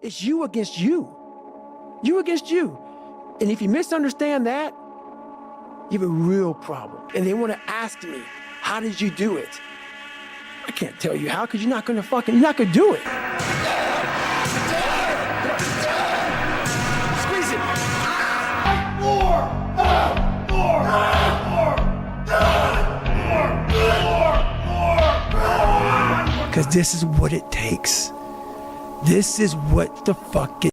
It's you against you. You against you. And if you misunderstand that, you have a real problem. And they want to ask me, how did you do it? I can't tell you how, because you're not going to do it. Squeeze it. Because this is what it takes. This is what the fuck it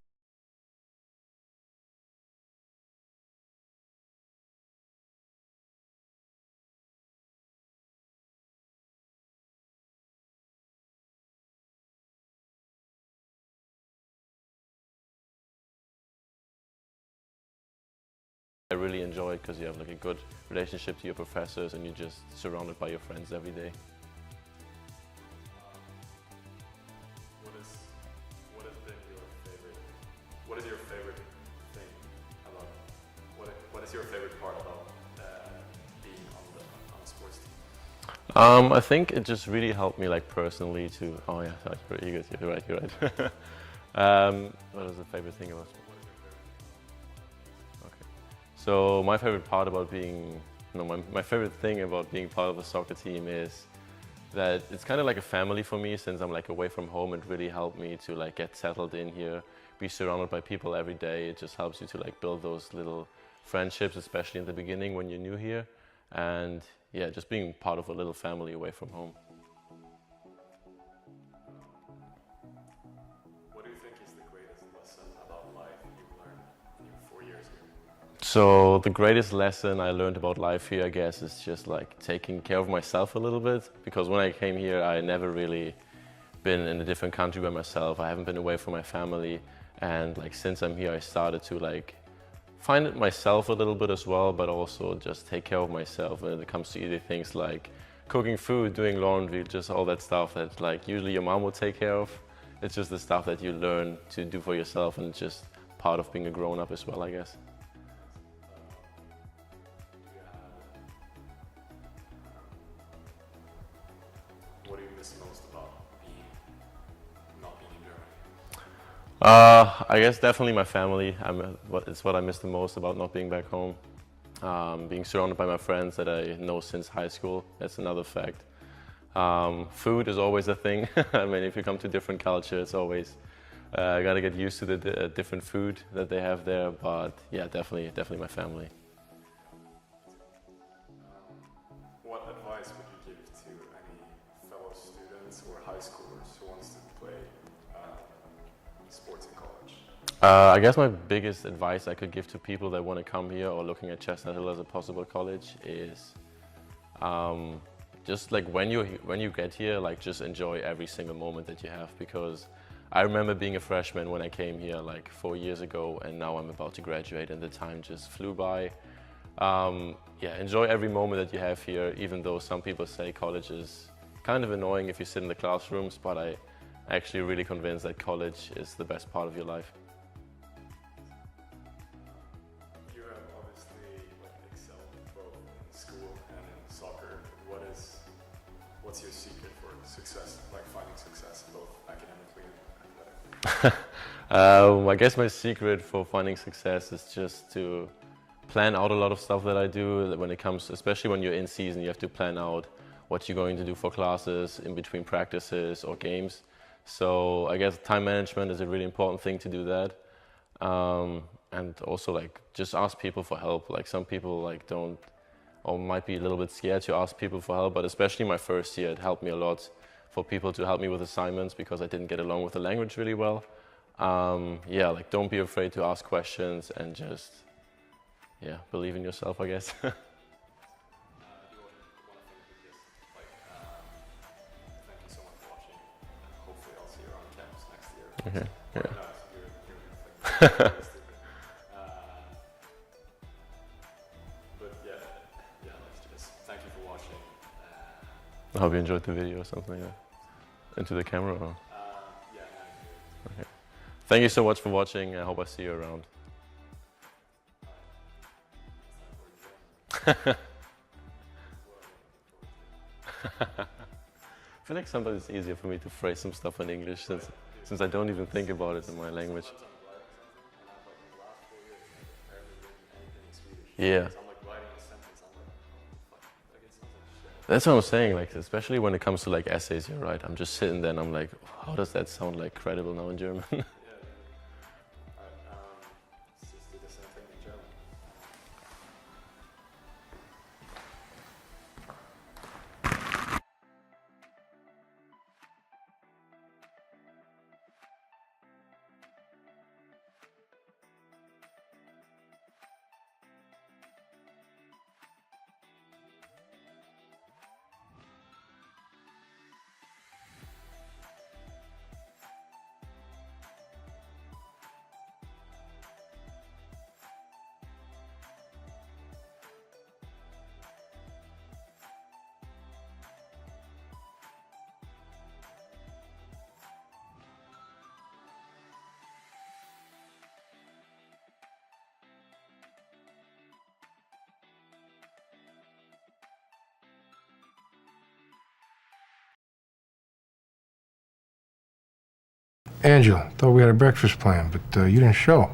I really enjoy it because you have like a good relationship to your professors and you're just surrounded by your friends every day. What is your favorite thing about, what is your favorite part about being on the sports team? I think it just really helped me like personally to, oh yeah, sorry, you're right. What is the favorite thing about sports? Okay. So my favorite part about being, my favorite thing about being part of the soccer team is that it's kind of like a family for me since I'm like away from home. It really helped me to like get settled in here, be surrounded by people every day. It just helps you to like build those little friendships, especially in the beginning when you're new here. And yeah, just being part of a little family away from home. What do you think is the greatest lesson about life you've learned in your 4 years here? So the greatest lesson I learned about life here, I guess, is just like taking care of myself a little bit. Because when I came here, I never really been in a different country by myself. I haven't been away from my family. And like since I'm here, I started to like find it myself a little bit as well, but also just take care of myself when it comes to eating things like cooking food, doing laundry, just all that stuff that like usually your mom would take care of. It's just the stuff that you learn to do for yourself and just part of being a grown-up as well, I guess. What do you miss most about not being in Germany? I guess definitely my family. It's what I miss the most about not being back home. Being surrounded by my friends that I know since high school, that's another fact. Food is always a thing. I mean, if you come to different culture, it's always, gotta get used to the different food that they have there, but yeah, definitely my family. What advice would you give to any fellow students or high schoolers who wants to play sports in college? I guess my biggest advice I could give to people that want to come here or looking at Chestnut Hill as a possible college is just like when you get here, like just enjoy every single moment that you have, because I remember being a freshman when I came here like 4 years ago, and now I'm about to graduate and the time just flew by. Yeah, enjoy every moment that you have here, even though some people say college is kind of annoying if you sit in the classrooms, but I'm actually really convinced that college is the best part of your life. You have obviously excelled both in school and in soccer. What's your secret for success, like finding success both academically and athletically? I guess my secret for finding success is just to plan out a lot of stuff that I do. When it comes, especially when you're in season, you have to plan out what you're going to do for classes, in between practices or games. So I guess time management is a really important thing to do that. And also like just ask people for help. Like some people like don't, or might be a little bit scared to ask people for help, but especially my first year, it helped me a lot for people to help me with assignments because I didn't get along with the language really well. Yeah, like don't be afraid to ask questions and just, yeah, believe in yourself, I guess. Thank you so much for watching. Hopefully I'll see you around campus next year. Okay, Or yeah. no, you're but yeah, let's just thank you for watching. I hope you enjoyed the video or something like that. Into the camera or? Yeah, Okay. Thank you so much for watching. I hope I see you around. I feel like sometimes it's easier for me to phrase some stuff in English since since I don't even think about it in my language. Yeah. That's what I'm saying, like, especially when it comes to like essays, you're right. I'm just sitting there and I'm like, how does that sound like credible now in German? Just do the same thing in German. Angela, thought we had a breakfast plan, but you didn't show.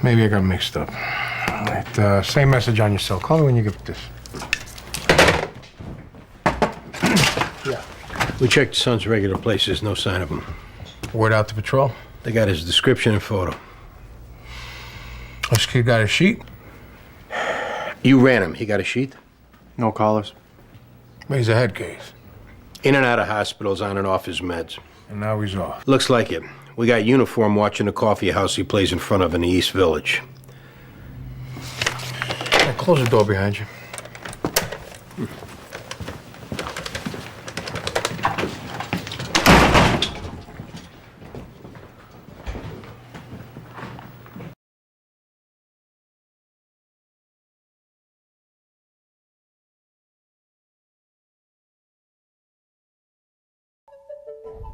Maybe I got mixed up. All right, same message on your cell. Call me when you get this. Yeah. We checked Son's regular places, no sign of him. Word out to patrol. They got his description and photo. This kid got a sheet? You ran him. He got a sheet? No callers. But he's a head case. In and out of hospitals, on and off his meds. And now he's off. Looks like it. We got uniform watching the coffee house he plays in front of in the East Village. Now, close the door behind you.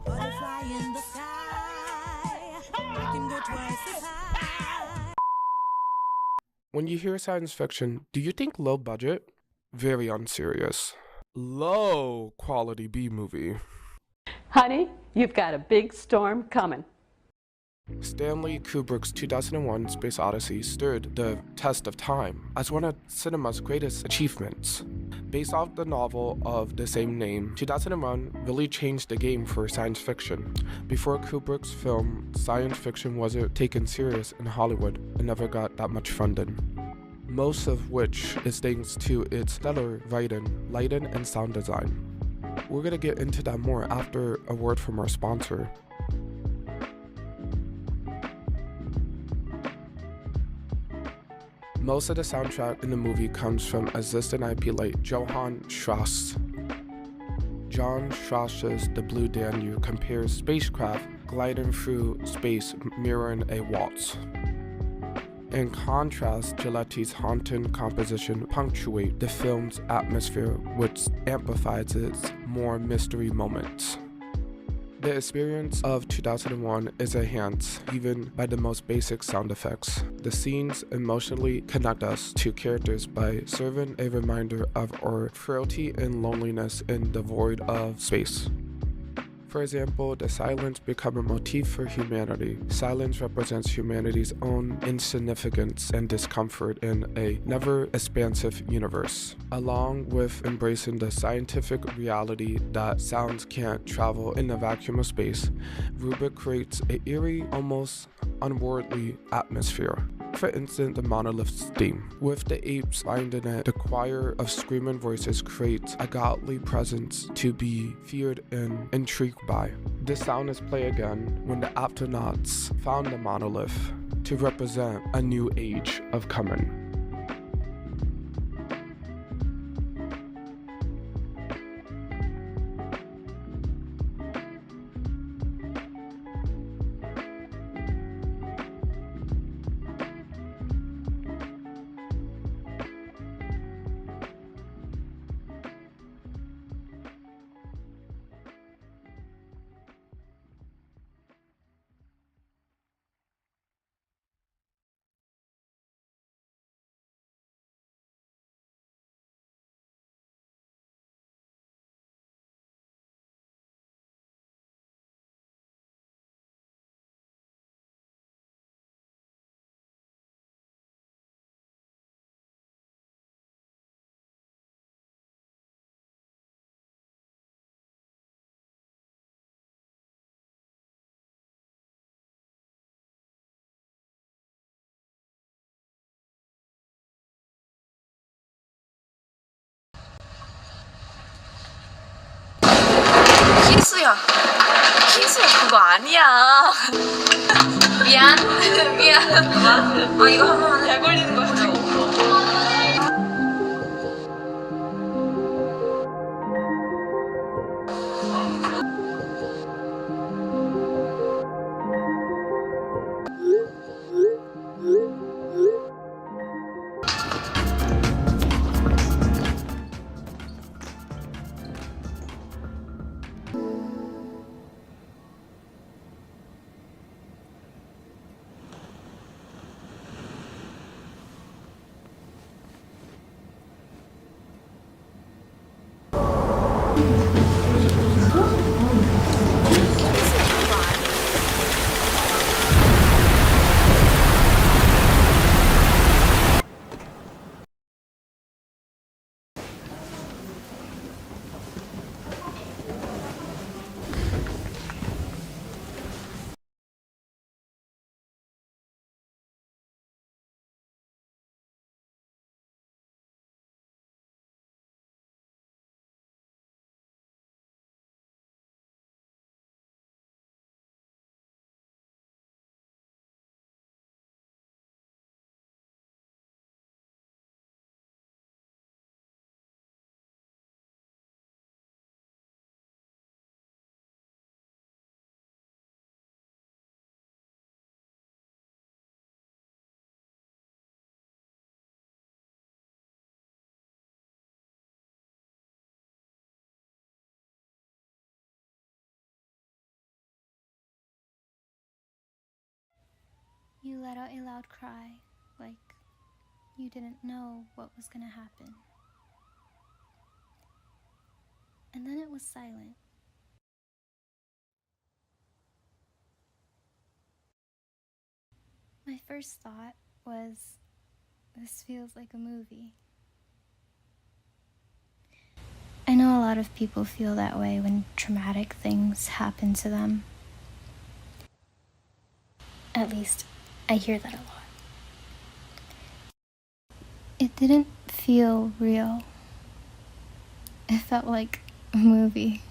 Butterfly in the sky, I can go twice as high. When you hear science fiction, do you think low budget? Very unserious. Low quality B movie. Honey, you've got a big storm coming. Stanley Kubrick's 2001 Space Odyssey stood the test of time as one of cinema's greatest achievements. Based off the novel of the same name, 2001 really changed the game for science fiction. Before Kubrick's film, science fiction wasn't taken serious in Hollywood and never got that much funded. Most of which is thanks to its stellar writing, lighting, and sound design. We're gonna get into that more after a word from our sponsor. Most of the soundtrack in the movie comes from assistant IP-Light Johann Strauss. John Strauss's The Blue Danube compares spacecraft gliding through space mirroring a waltz. In contrast, Giletti's haunting composition punctuate the film's atmosphere, which amplifies its more mystery moments. The experience of 2001 is enhanced even by the most basic sound effects. The scenes emotionally connect us to characters by serving a reminder of our frailty and loneliness in the void of space. For example, the silence become a motif for humanity. Silence represents humanity's own insignificance and discomfort in a never-expansive universe. Along with embracing the scientific reality that sounds can't travel in the vacuum of space, Kubrick creates an eerie, almost unworldly atmosphere. For instance, the monolith's theme. With the apes finding it, the choir of screaming voices creates a godly presence to be feared and intrigued by. This sound is played again when the astronauts found the monolith to represent a new age of coming. 희수야. 희수야, 그거 아니야. 미안. 미안. 이거 한 번만 잘 걸리는 거 같아. You let out a loud cry, like you didn't know what was gonna happen. And then it was silent. My first thought was, this feels like a movie. I know a lot of people feel that way when traumatic things happen to them. At least, I hear that a lot. It didn't feel real. It felt like a movie.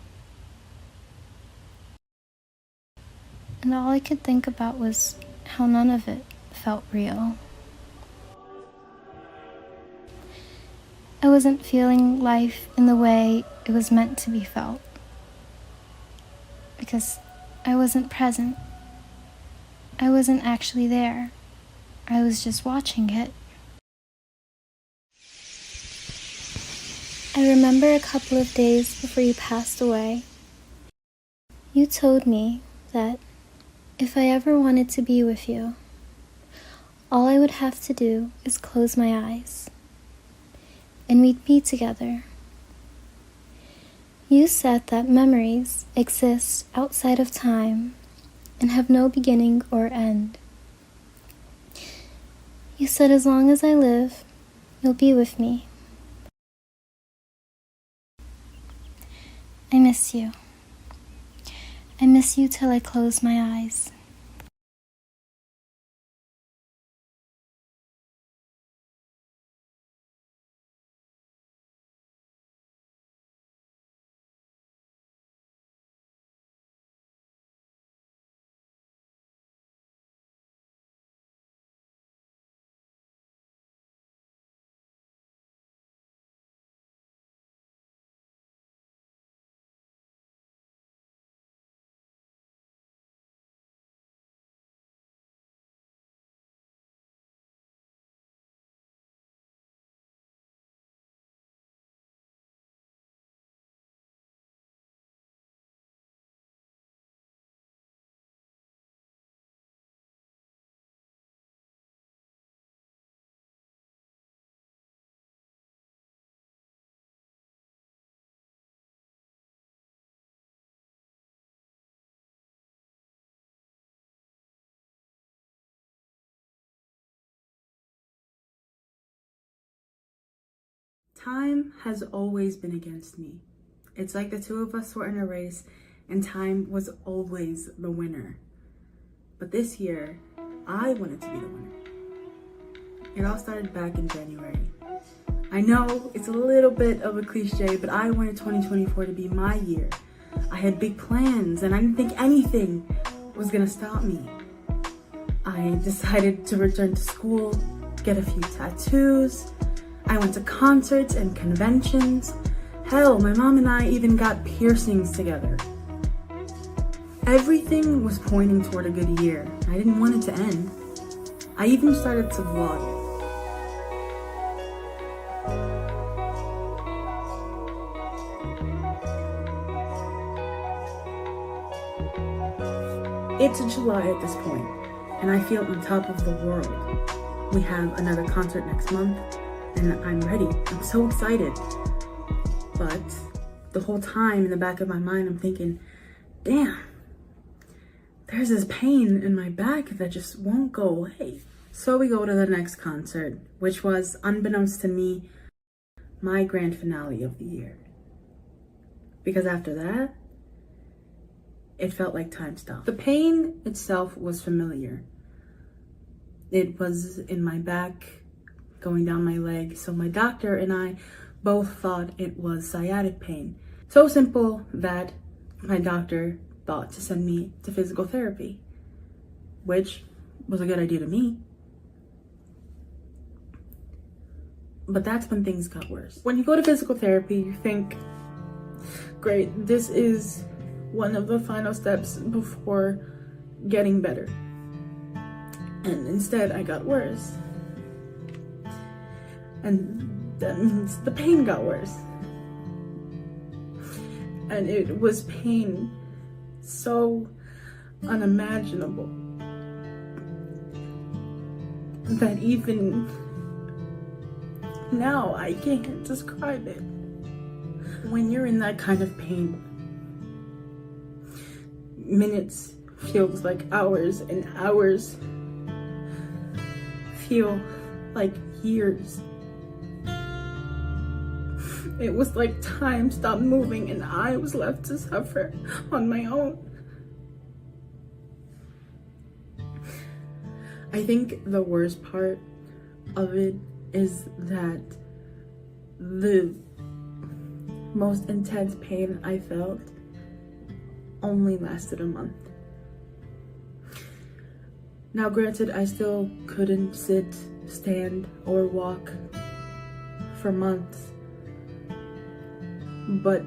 And all I could think about was how none of it felt real. I wasn't feeling life in the way it was meant to be felt. Because I wasn't present. I wasn't actually there. I was just watching it. I remember a couple of days before you passed away, you told me that if I ever wanted to be with you, all I would have to do is close my eyes, and we'd be together. You said that memories exist outside of time and have no beginning or end. You said as long as I live, you'll be with me. I miss you. I miss you till I close my eyes. Time has always been against me. It's like the two of us were in a race and time was always the winner. But this year, I wanted to be the winner. It all started back in January. I know it's a little bit of a cliche, but I wanted 2024 to be my year, I had big plans and I didn't think anything was gonna stop me. I decided to return to school, get a few tattoos. I went to concerts and conventions. Hell, my mom and I even got piercings together. Everything was pointing toward a good year. I didn't want it to end. I even started to vlog it. It's July at this point, and I feel on top of the world. We have another concert next month, and I'm ready. I'm so excited. But the whole time in the back of my mind, I'm thinking, damn, there's this pain in my back that just won't go away. So we go to the next concert, which was, unbeknownst to me, my grand finale of the year. Because after that, it felt like time stopped. The pain itself was familiar. It was in my back, going down my leg. So my doctor and I both thought it was sciatic pain. So simple that my doctor thought to send me to physical therapy, which was a good idea to me. But that's when things got worse. When you go to physical therapy, you think, great, this is one of the final steps before getting better. And instead, I got worse. And that means the pain got worse. And it was pain so unimaginable that even now I can't describe it. When you're in that kind of pain, minutes feels like hours, and hours feel like years. It was like time stopped moving and I was left to suffer on my own. I think the worst part of it is that the most intense pain I felt only lasted a month. Now granted, I still couldn't sit, stand, or walk for months, but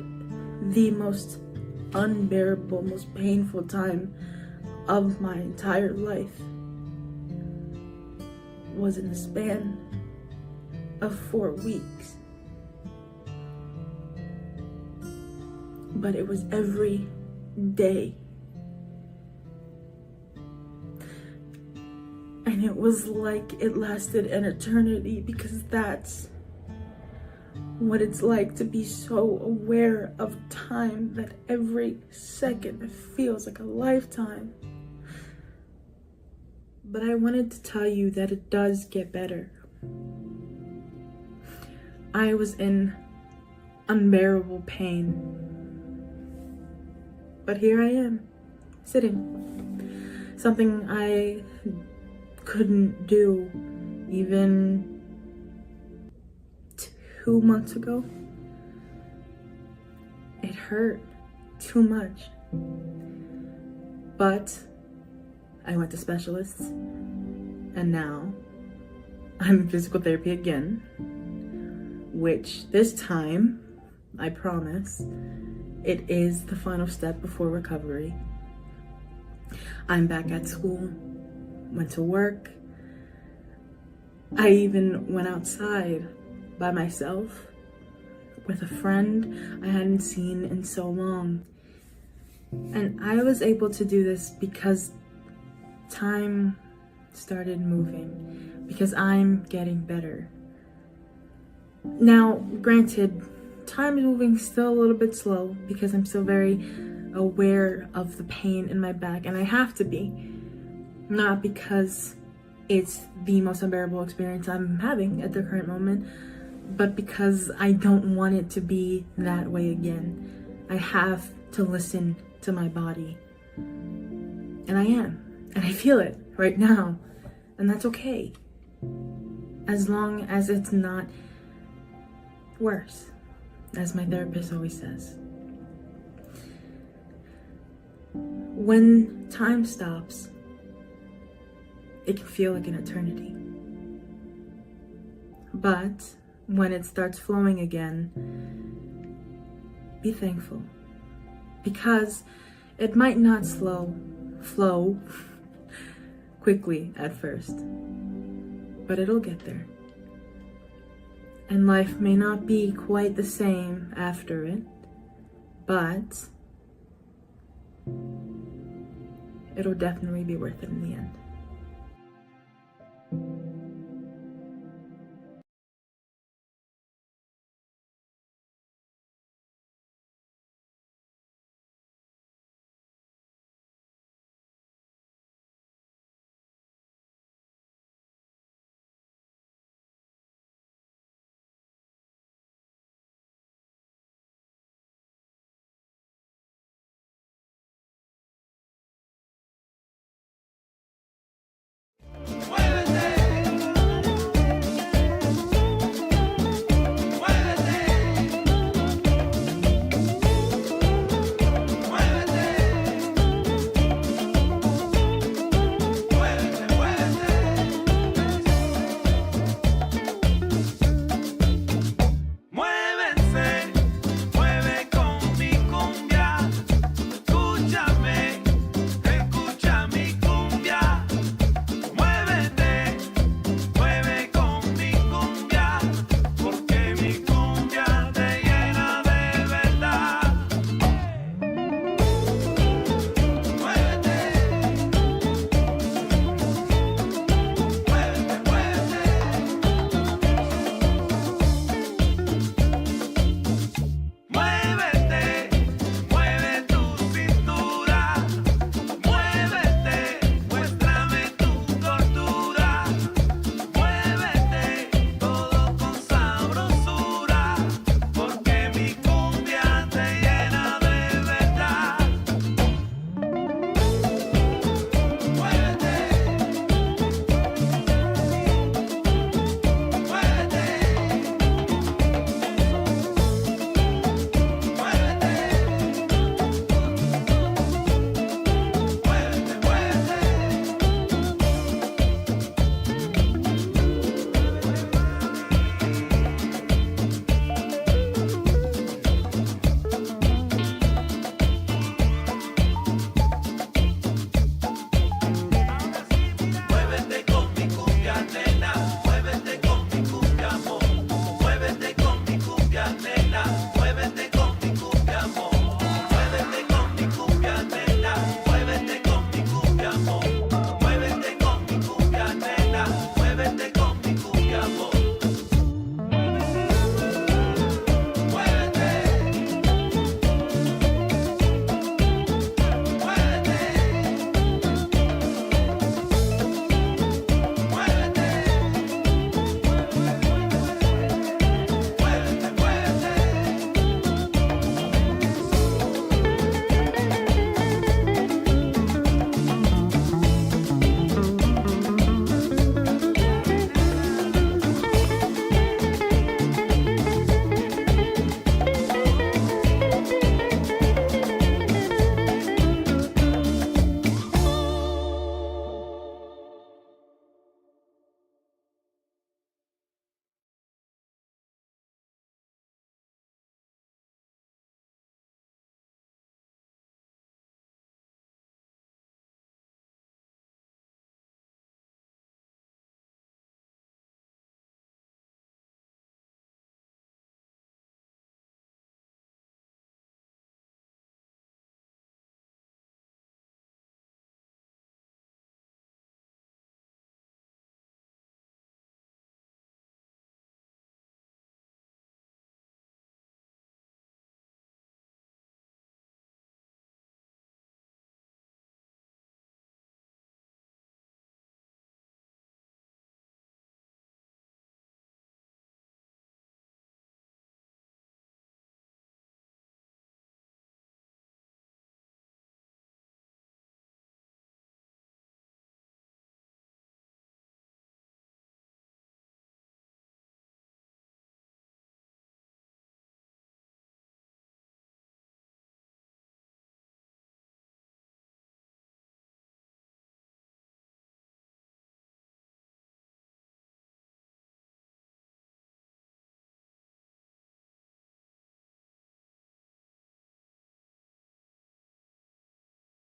the most unbearable, most painful time of my entire life was in the span of 4 weeks. But it was every day. And it was like it lasted an eternity, because that's what it's like to be so aware of time that every second feels like a lifetime. But I wanted to tell you that it does get better. I was in unbearable pain. But here I am, sitting. Something I couldn't do even 2 months ago. It hurt too much. But I went to specialists, and now I'm in physical therapy again, which this time, I promise, it is the final step before recovery. I'm back at school, went to work. I even went outside by myself with a friend I hadn't seen in so long. And I was able to do this because time started moving, because I'm getting better. Now, granted, time is moving still a little bit slow because I'm still very aware of the pain in my back, and I have to be. Not because it's the most unbearable experience I'm having at the current moment, but because I don't want it to be that way again. I have to listen to my body. And I am. And I feel it right now. And that's okay. As long as it's not worse, as my therapist always says. When time stops, it can feel like an eternity. But when it starts flowing again, be thankful. Because it might not flow quickly at first, but it'll get there. And life may not be quite the same after it, but it'll definitely be worth it in the end.